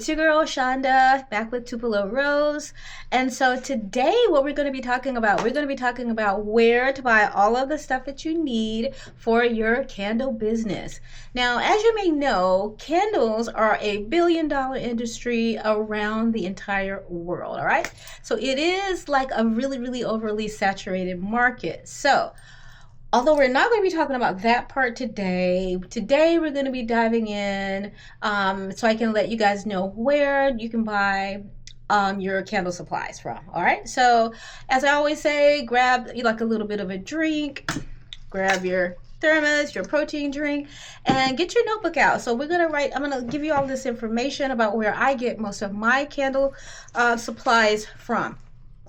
It's your girl Shonda back with Tupelo Rose. And so today what we're going to be talking about, where to buy all of the stuff that you need for your candle business. Now, as you may know, candles are a billion-dollar industry around the entire world, all right? So it is like a really overly saturated market. So although we're not going to be talking about that part today, we're going to be diving in so I can let you guys know where you can buy your candle supplies from. All right. So as I always say, grab like a little bit of a drink, grab your thermos, your protein drink, and get your notebook out. So I'm going to give you all this information about where I get most of my candle supplies from.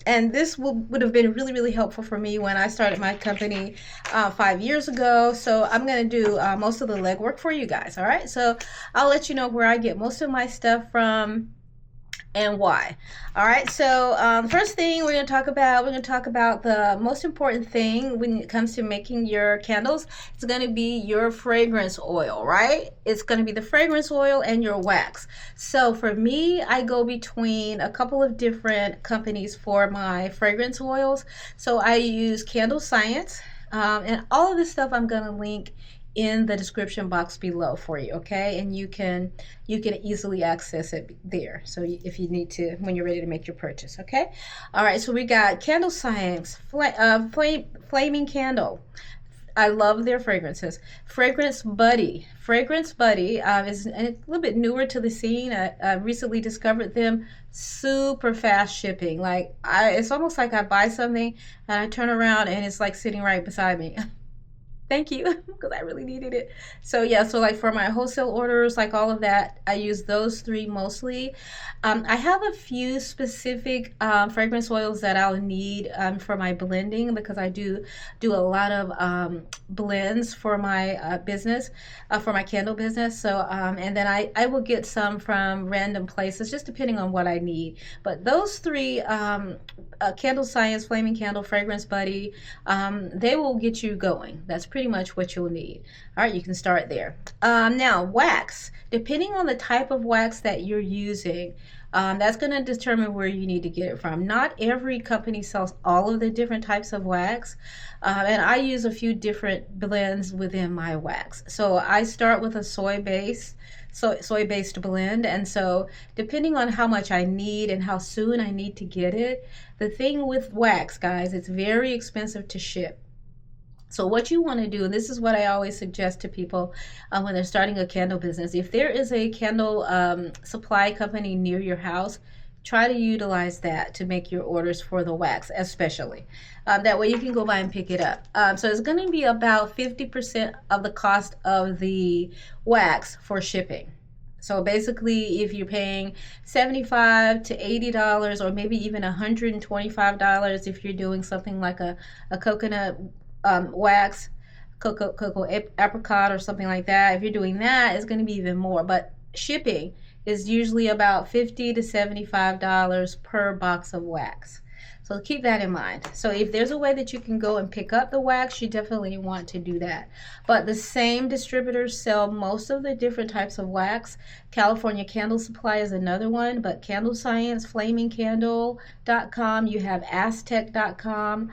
And this would have been really helpful for me when I started my company 5 years ago. So I'm going to do most of the legwork for you guys. All right. So I'll let you know where I get most of my stuff from and why. All right. So first thing we're going to talk about the most important thing when it comes to making your candles. It's going to be your fragrance oil, right? It's going to be the fragrance oil and your wax. So for me, I go between a couple of different companies for my fragrance oils. So I use Candle Science, and all of this stuff I'm going to link in the description box below for you, okay? And you can easily access it there. So if you need to, when you're ready to make your purchase, okay? All right, so we got Candle Science, Flaming Candle. I love their fragrances. Fragrance Buddy is a little bit newer to the scene. I recently discovered them. Super fast shipping. It's almost like I buy something and I turn around and it's like sitting right beside me. Thank you, because I really needed it. So yeah, so like for my wholesale orders, like all of that, I use those three mostly. I have a few specific fragrance oils that I'll need for my blending, because I do a lot of blends for my business, for my candle business. So and then I will get some from random places, just depending on what I need. But those three, Candle Science, Flaming Candle, Fragrance Buddy, they will get you going. That's pretty much what you'll need. All right, you can start there. Now, wax. Depending on the type of wax that you're using, that's going to determine where you need to get it from. Not every company sells all of the different types of wax, and I use a few different blends within my wax. So I start with a soy-based blend, and so depending on how much I need and how soon I need to get it, the thing with wax, guys, it's very expensive to ship. So what you want to do, and this is what I always suggest to people when they're starting a candle business, if there is a candle supply company near your house, try to utilize that to make your orders for the wax, especially. That way you can go by and pick it up. So it's going to be about 50% of the cost of the wax for shipping. So basically, if you're paying $75 to $80, or maybe even $125 if you're doing something like a coconut wax, cocoa apricot or something like that, if you're doing that, it's going to be even more. But shipping is usually about $50 to $75 per box of wax. So keep that in mind. So if there's a way that you can go and pick up the wax, you definitely want to do that. But the same distributors sell most of the different types of wax. California Candle Supply is another one, but Candle Science, FlamingCandle.com, you have Aztec.com.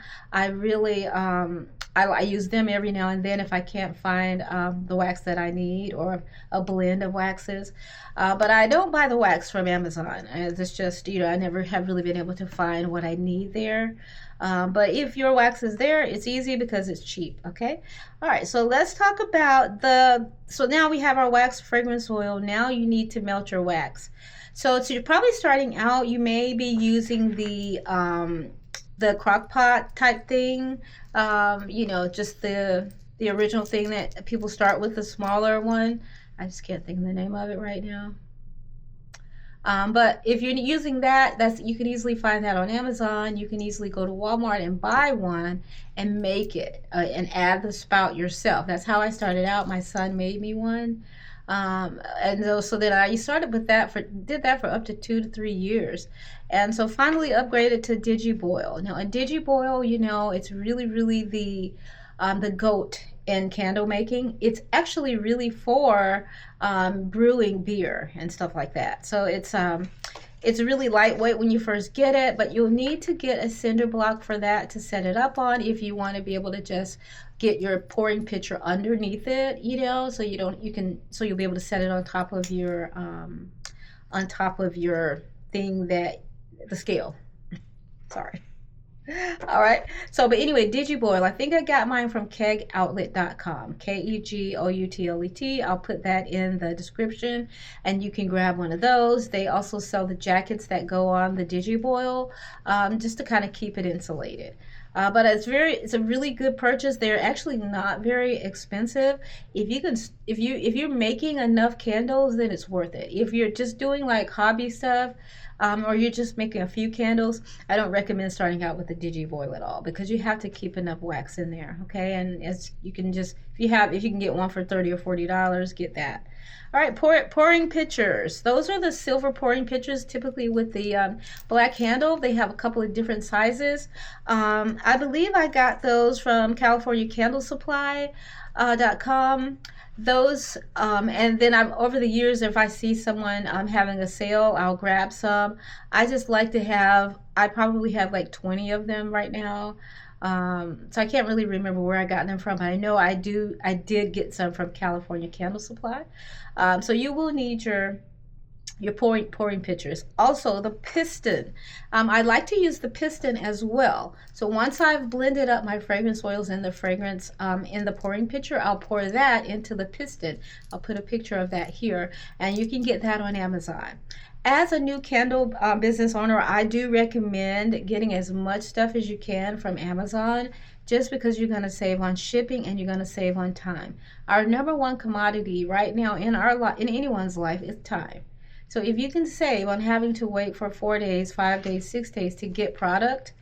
I use them every now and then if I can't find the wax that I need, or a blend of waxes. But I don't buy the wax from Amazon. It's just, I never have really been able to find what I need there. But if your wax is there, it's easy because it's cheap, okay? All right, so let's talk about so now we have our wax fragrance oil. Now you need to melt your wax. So you're probably starting out, you may be using the crock pot type thing, just the original thing that people start with, the smaller one. I just can't think of the name of it right now. But if you're using that, you can easily find that on Amazon. You can easily go to Walmart and buy one and make it and add the spout yourself. That's how I started out. My son made me one. And so then I did that for up to 2 to 3 years, and so finally upgraded to Digiboil. Now a Digiboil, it's really the GOAT in candle making. It's actually really for brewing beer and stuff like that. So it's really lightweight when you first get it, but you'll need to get a cinder block for that to set it up on if you want to be able to just get your pouring pitcher underneath it, you know, so so you'll be able to set it on top of your thing, that the scale. Sorry. All right. So, but anyway, Digiboil. I think I got mine from kegoutlet.com. KEGOUTLET. I'll put that in the description, and you can grab one of those. They also sell the jackets that go on the Digiboil, just to kind of keep it insulated. But it's a really good purchase. They're actually not very expensive. If you're making enough candles, then it's worth it. If you're just doing like hobby stuff, or you're just making a few candles, I don't recommend starting out with the Digiboil at all, because you have to keep enough wax in there, okay? And as you can just, if you can get one for $30 or $40, get that. All right, pouring pitchers. Those are the silver pouring pitchers, typically with the black handle. They have a couple of different sizes. I believe I got those from California Candle Supply.com. Those and then over the years, if I see someone having a sale, I'll grab some. I probably have like 20 of them right now. So I can't really remember where I got them from. I know I did get some from California Candle Supply. So you will need your pouring pitchers. Also the piston. I like to use the piston as well. So once I've blended up my fragrance oils and the fragrance in the pouring pitcher, I'll pour that into the piston. I'll put a picture of that here, and you can get that on Amazon. As a new candle business owner, I do recommend getting as much stuff as you can from Amazon, just because you're going to save on shipping and you're going to save on time. Our number one commodity right now in anyone's life is time. So if you can save on having to wait for 4 days, 5 days, 6 days to get product,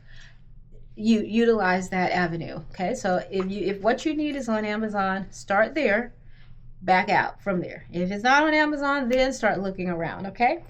you utilize that avenue. Okay, so if what you need is on Amazon, start there, back out from there. If it's not on Amazon, then start looking around. Okay.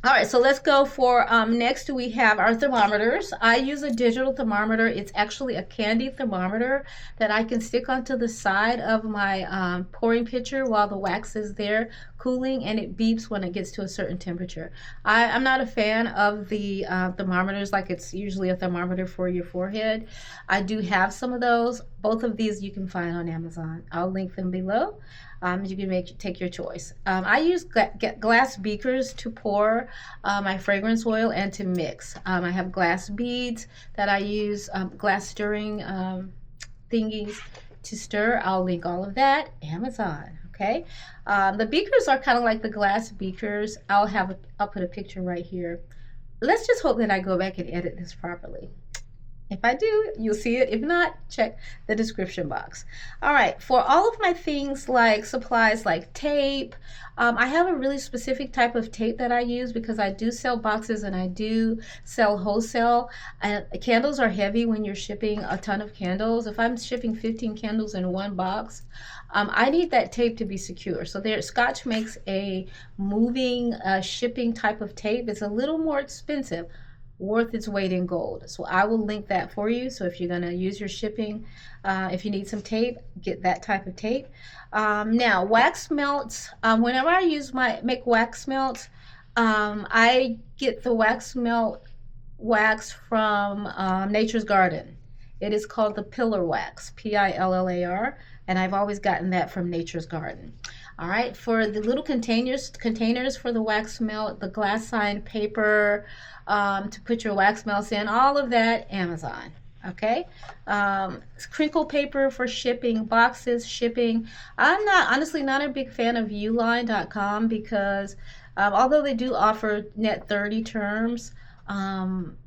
All right, so let's go for next we have our thermometers. I use a digital thermometer. It's actually a candy thermometer that I can stick onto the side of my pouring pitcher while the wax is there cooling, and it beeps when it gets to a certain temperature. I'm not a fan of the thermometers, like it's usually a thermometer for your forehead. I do have some of those. Both of these you can find on Amazon. I'll link them below. You can take your choice. I use glass beakers to pour my fragrance oil and to mix. I have glass beads that I use, glass stirring thingies to stir. I'll link all of that. Amazon. Okay. The beakers are kind of like the glass beakers. I'll put a picture right here. Let's just hope that I go back and edit this properly. If I do, you'll see it. If not, check the description box. All right, for all of my things like supplies like tape, I have a really specific type of tape that I use because I do sell boxes and I do sell wholesale. Candles are heavy when you're shipping a ton of candles. If I'm shipping 15 candles in one box, I need that tape to be secure. So Scotch makes a moving shipping type of tape. It's a little more expensive, worth its weight in gold. So I will link that for you. So if you're going to use your shipping, if you need some tape, get that type of tape. Now wax melts. Whenever I make wax melts, I get the wax melt wax from Nature's Garden. It is called the Pillar Wax, Pillar, and I've always gotten that from Nature's Garden. All right, for the little containers for the wax melt, the glass sign paper to put your wax melts in, all of that, Amazon. Okay, crinkle paper for shipping, boxes, shipping. I'm honestly not a big fan of uline.com because although they do offer net 30 terms,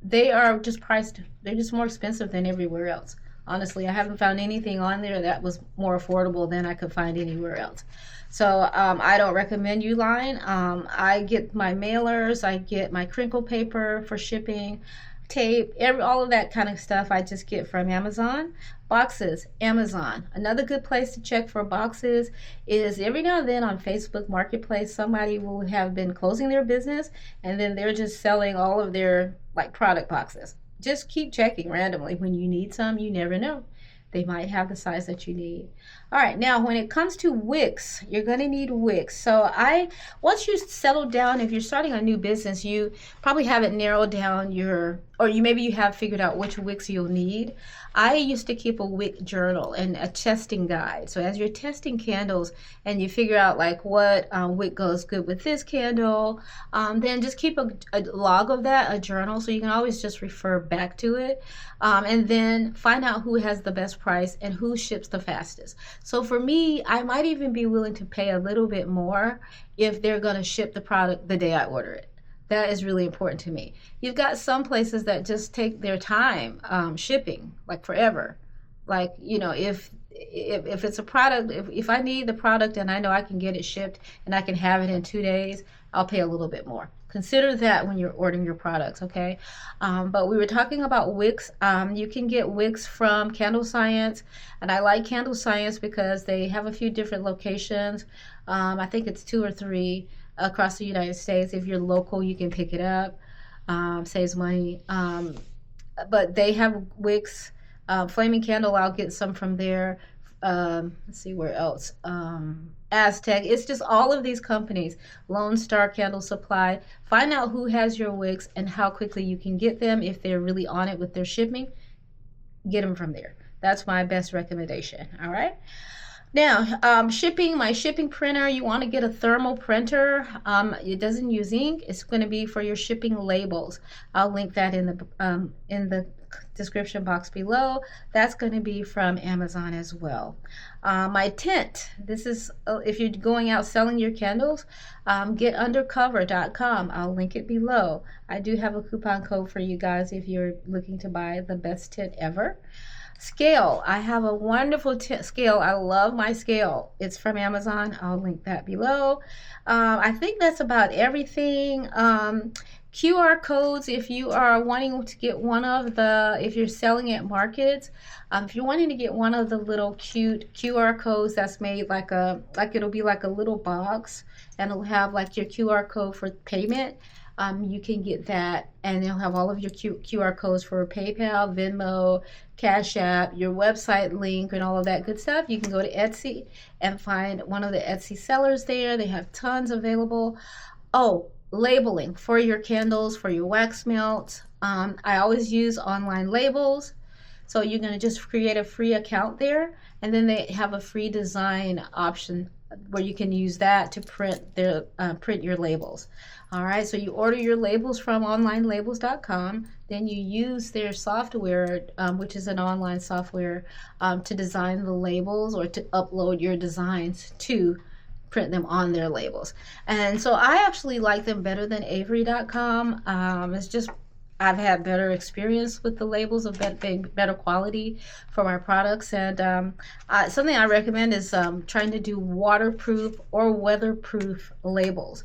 they are just priced, they're just more expensive than everywhere else. Honestly, I haven't found anything on there that was more affordable than I could find anywhere else. So I don't recommend Uline. I get my mailers, I get my crinkle paper for shipping, tape, all of that kind of stuff I just get from Amazon. Boxes, Amazon. Another good place to check for boxes is every now and then on Facebook Marketplace, somebody will have been closing their business and then they're just selling all of their like product boxes. Just keep checking randomly when you need some. You never know. They might have the size that you need. All right, now when it comes to wicks, you're going to need wicks. So once you settle down, if you're starting a new business, you probably haven't narrowed down maybe you have figured out which wicks you'll need. I used to keep a wick journal and a testing guide. So as you're testing candles and you figure out like what wick goes good with this candle, then just keep a log of that, a journal, so you can always just refer back to it, and then find out who has the best price and who ships the fastest. So for me, I might even be willing to pay a little bit more if they're going to ship the product the day I order it. That is really important to me. You've got some places that just take their time shipping, like forever. Like, if it's a product, if I need the product and I know I can get it shipped and I can have it in 2 days, I'll pay a little bit more. Consider that when you're ordering your products, okay? But we were talking about wicks. You can get wicks from Candle Science, and I like Candle Science because they have a few different locations. I think it's 2 or 3 across the United States. If you're local, you can pick it up. Saves money. But they have wicks. Flaming Candle, I'll get some from there. Let's see where else. Aztec. It's just all of these companies. Lone Star Candle Supply. Find out who has your wicks and how quickly you can get them. If they're really on it with their shipping, get them from there. That's my best recommendation. All right. Now, shipping, my shipping printer, you want to get a thermal printer. It doesn't use ink. It's going to be for your shipping labels. I'll link that in the description box below. That's going to be from Amazon as well. My tent, this is, if you're going out selling your candles, getundercover.com. I'll link it below. I do have a coupon code for you guys if you're looking to buy the best tent ever. Scale. I have a wonderful scale. I love my scale. It's from Amazon. I'll link that below. I think that's about everything. QR codes, if you are wanting to get if you're selling at markets, if you're wanting to get one of the little cute QR codes that's made it'll be like a little box, and it'll have like your QR code for payment. You can get that, and it'll have all of your QR codes for PayPal, Venmo, Cash App, your website link, and all of that good stuff. You can go to Etsy and find one of the Etsy sellers there. They have tons available. Oh, labeling for your candles, for your wax melts. I always use online labels. So you're going to just create a free account there, and then they have a free design option where you can use that to print your labels. All right, so you order your labels from onlinelabels.com, then you use their software, which is an online software, to design the labels or to upload your designs to print them on their labels. And so I actually like them better than Avery.com. It's just I've had better experience with the labels of better quality for my products. And something I recommend is trying to do waterproof or weatherproof labels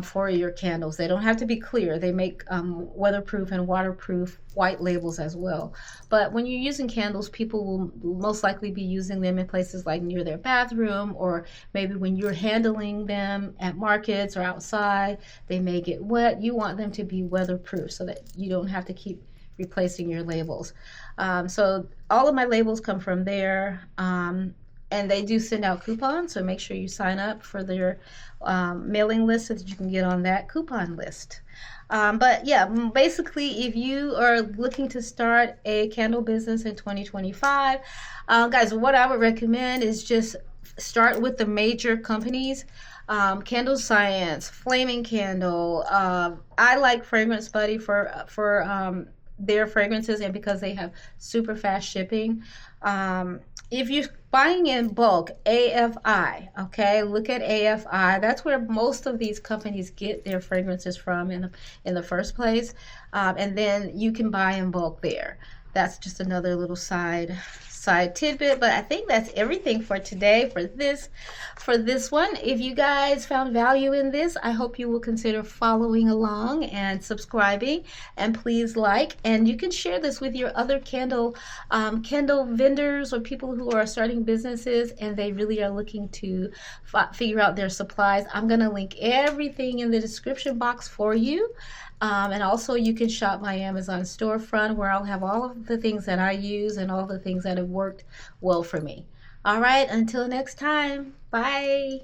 for your candles. They don't have to be clear. They make weatherproof and waterproof white labels as well. But when you're using candles, people will most likely be using them in places like near their bathroom, or maybe when you're handling them at markets or outside, they may get wet. You want them to be weatherproof so that you don't have to keep replacing your labels. So all of my labels come from there. And they do send out coupons, so make sure you sign up for their mailing list so that you can get on that coupon list. But yeah, basically, if you are looking to start a candle business in 2025, guys, what I would recommend is just start with the major companies. Candle Science, Flaming Candle. I like Fragrance Buddy for their fragrances, and because they have super fast shipping. If you're buying in bulk, AFI, okay, look at AFI. That's where most of these companies get their fragrances from in the first place, and then you can buy in bulk there. That's just another little side tidbit, but I think that's everything for today for this one. If you guys found value in this, I hope you will consider following along and subscribing, and please like, and you can share this with your other candle vendors or people who are starting businesses and they really are looking to figure out their supplies. I'm going to link everything in the description box for you. And also you can shop my Amazon storefront, where I'll have all of the things that I use and all the things that have worked well for me. All right, until next time. Bye.